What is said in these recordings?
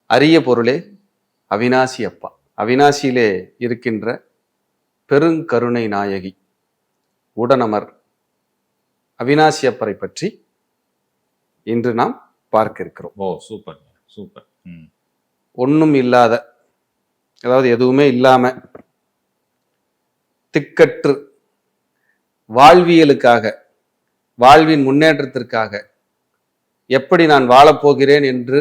அரிய பொருளே அவினாசி அப்பா. அவினாசியிலே இருக்கின்ற பெருங்கருணை நாயகி உடனமர் அவினாசி அப்பரை பற்றி இன்று நாம் பார்க்க இருக்கிறோம். ஓ, சூப்பர் சூப்பர். ஒன்றும் இல்லாத, அதாவது எதுவுமே இல்லாம திக்கற்று வாழ்வியலுக்காக, வாழ்வின் முன்னேற்றத்திற்காக எப்படி நான் வாழப்போகிறேன் என்று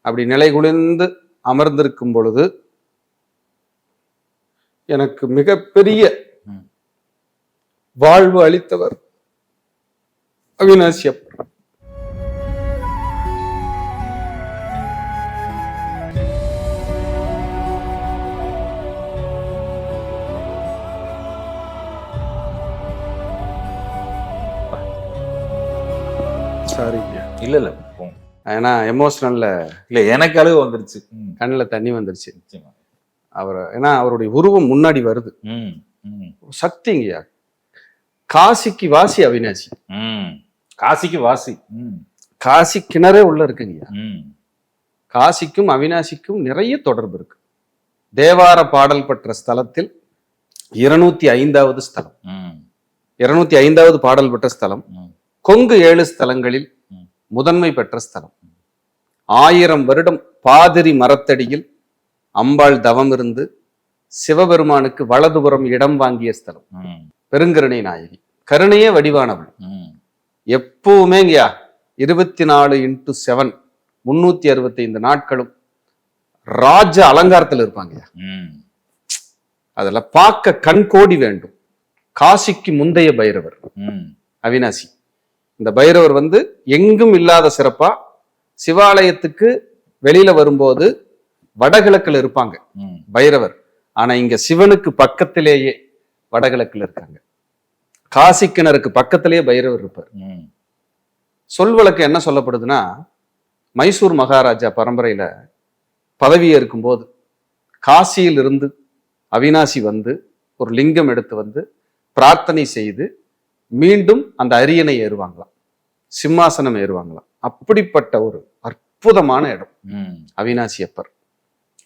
அப்படி நிலைகுலிந்து அமர்ந்திருக்கும் பொழுது எனக்கு மிகப்பெரிய வாழ்வு அளித்தவர் அவினாசி அப்பர். சாரி, இல்ல இல்ல, ஏன்னா எமோஷனல்ல இல்ல, எனக்கு அழுகு வந்துருச்சு, கண்ணில் தண்ணி வந்துருச்சு. அவர் ஏன்னா அவருடைய உருவம் முன்னாடி வருது. சக்திங்கய்யா, காசிக்கு வாசி அவினாசி. காசிக்கு வாசி, காசி கிணறே உள்ள இருக்குங்கய்யா. காசிக்கும் அவினாசிக்கும் நிறைய தொடர்பு இருக்கு. தேவார பாடல் பெற்ற ஸ்தலத்தில் 205வது ஸ்தலம், 205வது பாடல் பெற்ற ஸ்தலம். கொங்கு 7 ஸ்தலங்களில் முதன்மை பெற்ற ஸ்தலம். 1000 வருடம் பாதிரி மரத்தடியில் அம்பாள் தவம் இருந்து சிவபெருமானுக்கு வலதுபுறம் இடம் வாங்கிய ஸ்தலம். பெருங்கருணை நாயகி, கருணையே வடிவானவள். எப்பவுமேங்கயா 24x7 365 நாட்களும் ராஜ அலங்காரத்தில் இருப்பாங்கய்யா. அதுல பார்க்க கண்கோடி வேண்டும். காசிக்கு முந்தைய பைரவர் அவினாசி. இந்த பைரவர் எங்கும் இல்லாத சிறப்பா சிவாலயத்துக்கு வெளியில வரும்போது வடகிழக்குல இருப்பாங்க பைரவர். ஆனா இங்க சிவனுக்கு பக்கத்திலேயே வடகிழக்குல இருக்காங்க. காசி கிணறுக்கு பக்கத்திலேயே பைரவர் இருப்பார். சொல் வழக்கு என்ன சொல்லப்படுதுன்னா, மைசூர் மகாராஜா பரம்பரையில பதவியே இருக்கும்போது காசியில் இருந்து அவினாசி ஒரு லிங்கம் எடுத்து பிரார்த்தனை செய்து மீண்டும் அந்த அரியணை ஏறுவாங்களாம், சிம்மாசனம் ஏறுவாங்களாம். அப்படிப்பட்ட ஒரு அற்புதமான இடம் அவினாசி அப்பர்.